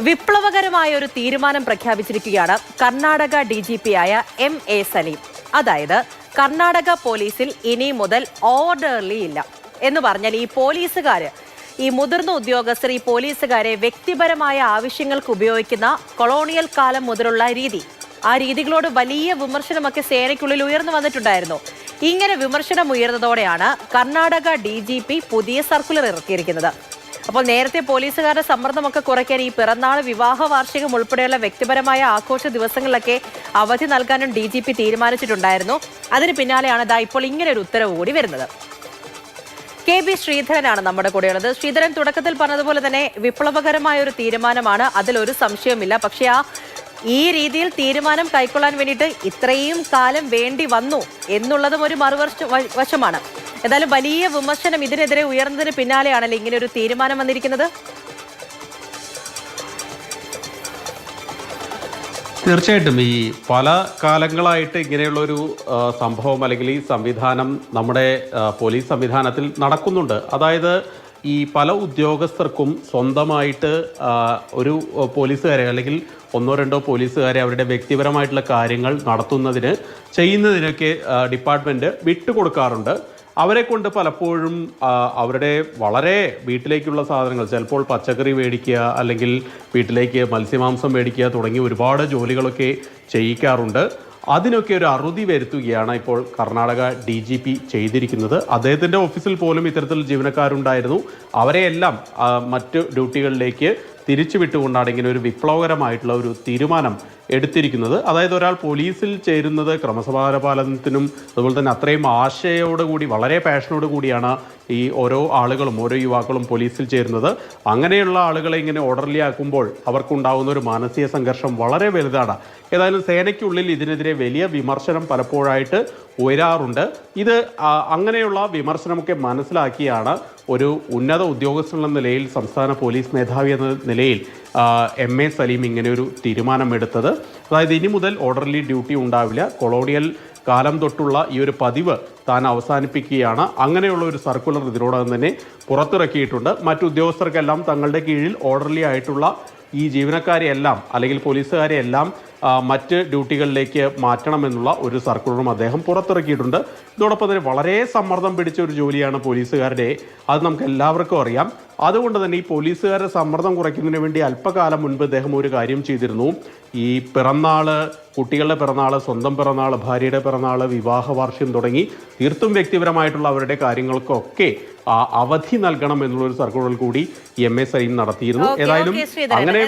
വിപ്ലവകരമായ ഒരു തീരുമാനം പ്രഖ്യാപിച്ചിരിക്കുകയാണ് കർണാടക DGP-ആയ MA സലീം. അതായത് കർണാടക പോലീസിൽ ഇനി മുതൽ ഓർഡർലി ഇല്ല എന്ന് പറഞ്ഞാൽ ഈ മുതിർന്ന ഉദ്യോഗസ്ഥർ ഈ പോലീസുകാരെ വ്യക്തിപരമായ ആവശ്യങ്ങൾക്ക് ഉപയോഗിക്കുന്ന കൊളോണിയൽ കാലം മുതലുള്ള ആ രീതികളോട് വലിയ വിമർശനമൊക്കെ സേനയ്ക്കുള്ളിൽ ഉയർന്നു വന്നിട്ടുണ്ടായിരുന്നു. ഇങ്ങനെ വിമർശനം ഉയർന്നതോടെയാണ് കർണാടക DGP പുതിയ സർക്കുലർ ഇറക്കിയിരിക്കുന്നത്. അപ്പോൾ നേരത്തെ പോലീസുകാരുടെ സമ്മർദ്ദമൊക്കെ കുറയ്ക്കാൻ ഈ പിറന്നാൾ, വിവാഹ വാർഷികം ഉൾപ്പെടെയുള്ള വ്യക്തിപരമായ ആഘോഷ ദിവസങ്ങളിലൊക്കെ അവധി നൽകാനും DGP തീരുമാനിച്ചിട്ടുണ്ടായിരുന്നു. അതിന് പിന്നാലെയാണ് ഇപ്പോൾ ഇങ്ങനെ ഒരു ഉത്തരവ് കൂടി വരുന്നത്. KB ശ്രീധരനാണ് നമ്മുടെ കൂടെയുള്ളത്. ശ്രീധരൻ, തുടക്കത്തിൽ പറഞ്ഞതുപോലെ തന്നെ വിപ്ലവകരമായ ഒരു തീരുമാനമാണ്, അതിലൊരു സംശയവുമില്ല. പക്ഷേ ഈ രീതിയിൽ തീരുമാനം കൈക്കൊള്ളാൻ വേണ്ടിയിട്ട് ഇത്രയും കാലം വേണ്ടി വന്നു എന്നുള്ളതും ഒരു വശമാണ്. എന്തായാലും വലിയ വിമർശനം ഇതിനെതിരെ ഉയർന്നതിന് പിന്നാലെയാണല്ലോ ഇങ്ങനെ ഒരു തീരുമാനം വന്നിരിക്കുന്നത്. തീർച്ചയായിട്ടും ഈ പല കാലങ്ങളായിട്ട് ഇങ്ങനെയുള്ളൊരു സംഭവം അല്ലെങ്കിൽ ഈ സംവിധാനം നമ്മുടെ പോലീസ് സംവിധാനത്തിൽ നടക്കുന്നുണ്ട്. അതായത് ഈ പല ഉദ്യോഗസ്ഥർക്കും സ്വന്തമായിട്ട് ഒരു പോലീസുകാരെ അല്ലെങ്കിൽ ഒന്നോ രണ്ടോ പോലീസുകാരെ അവരുടെ വ്യക്തിപരമായിട്ടുള്ള കാര്യങ്ങൾ ചെയ്യുന്നതിനൊക്കെ ഡിപ്പാർട്ട്മെൻറ്റ് വിട്ടുകൊടുക്കാറുണ്ട്. അവരെ കൊണ്ട് പലപ്പോഴും അവരുടെ വളരെ വീട്ടിലേക്കുള്ള സാധനങ്ങൾ, ചിലപ്പോൾ പച്ചക്കറി മേടിക്കുക അല്ലെങ്കിൽ വീട്ടിലേക്ക് മത്സ്യമാംസം മേടിക്കുക തുടങ്ങി ഒരുപാട് ജോലികളൊക്കെ ചെയ്യിക്കാറുണ്ട്. അതിനൊക്കെ ഒരു അറുതി വരുത്തുകയാണ് ഇപ്പോൾ കർണാടക DGP ചെയ്തിരിക്കുന്നത്. അദ്ദേഹത്തിൻ്റെ ഓഫീസിൽ പോലും ഇത്തരത്തിൽ ജീവനക്കാരുണ്ടായിരുന്നു. അവരെയെല്ലാം മറ്റ് ഡ്യൂട്ടികളിലേക്ക് തിരിച്ചു വിട്ടുകൊണ്ടാണ് ഇങ്ങനെ ഒരു വിപ്ലവകരമായിട്ടുള്ള ഒരു തീരുമാനം എടുത്തിരിക്കുന്നത്. അതായത് ഒരാൾ പോലീസിൽ ചേരുന്നത് ക്രമസമാധാന പാലനത്തിനും അതുപോലെ തന്നെ അത്രയും ആശയോടുകൂടി വളരെ പാഷനോട് കൂടിയാണ് ഈ ഓരോ യുവാക്കളും പോലീസിൽ ചേരുന്നത്. അങ്ങനെയുള്ള ആളുകളെ ഇങ്ങനെ ഓർഡർലി ആക്കുമ്പോൾ അവർക്കുണ്ടാകുന്ന ഒരു മാനസിക സംഘർഷം വളരെ വലുതാണ്. ഏതായാലും സേനയ്ക്കുള്ളിൽ ഇതിനെതിരെ വലിയ വിമർശനം പലപ്പോഴായിട്ട് ഉയരാറുണ്ട്. ഇത് അങ്ങനെയുള്ള വിമർശനമൊക്കെ മനസ്സിലാക്കിയാണ് ഒരു ഉന്നത ഉദ്യോഗസ്ഥൻ എന്ന നിലയിൽ, സംസ്ഥാന പോലീസ് മേധാവി എന്ന നിലയിൽ MA സലീം ഇങ്ങനെയൊരു തീരുമാനമെടുത്തത്. അതായത് ഇനി മുതൽ ഓർഡർലി ഡ്യൂട്ടി ഉണ്ടാവില്ല, കൊളോണിയൽ കാലം തൊട്ടുള്ള ഈ ഒരു പതിവ് താൻ അവസാനിപ്പിക്കുകയാണ്. അങ്ങനെയുള്ള ഒരു സർക്കുലർ ഇതിനോടകം തന്നെ പുറത്തിറക്കിയിട്ടുണ്ട്. മറ്റു ഉദ്യോഗസ്ഥർക്കെല്ലാം തങ്ങളുടെ കീഴിൽ ഓർഡർലി ആയിട്ടുള്ള ഈ ജീവനക്കാരെയെല്ലാം അല്ലെങ്കിൽ പോലീസുകാരെയെല്ലാം മറ്റ് ഡ്യൂട്ടികളിലേക്ക് മാറ്റണമെന്നുള്ള ഒരു സർക്കുലറും അദ്ദേഹം പുറത്തിറക്കിയിട്ടുണ്ട്. ഇതോടൊപ്പം തന്നെ വളരെ സമ്മർദ്ദം പിടിച്ച ഒരു ജോലിയാണ് പോലീസുകാരുടെ, അത് നമുക്ക് എല്ലാവർക്കും അറിയാം. അതുകൊണ്ട് തന്നെ ഈ പോലീസുകാരുടെ സമ്മർദ്ദം കുറയ്ക്കുന്നതിന് വേണ്ടി അല്പകാലം മുൻപ് അദ്ദേഹം ഒരു കാര്യം ചെയ്തിരുന്നു. ഈ പിറന്നാള്, കുട്ടികളുടെ പിറന്നാള്, സ്വന്തം പിറന്നാള്, ഭാര്യയുടെ പിറന്നാള്, വിവാഹ വാർഷികം തുടങ്ങി തീർത്തും വ്യക്തിപരമായിട്ടുള്ള അവരുടെ കാര്യങ്ങൾക്കൊക്കെ അവധി നൽകണം എന്നുള്ളൊരു സർക്കുലർ കൂടി MA സലീം നടത്തിയിരുന്നു. ഏതായാലും അങ്ങനെ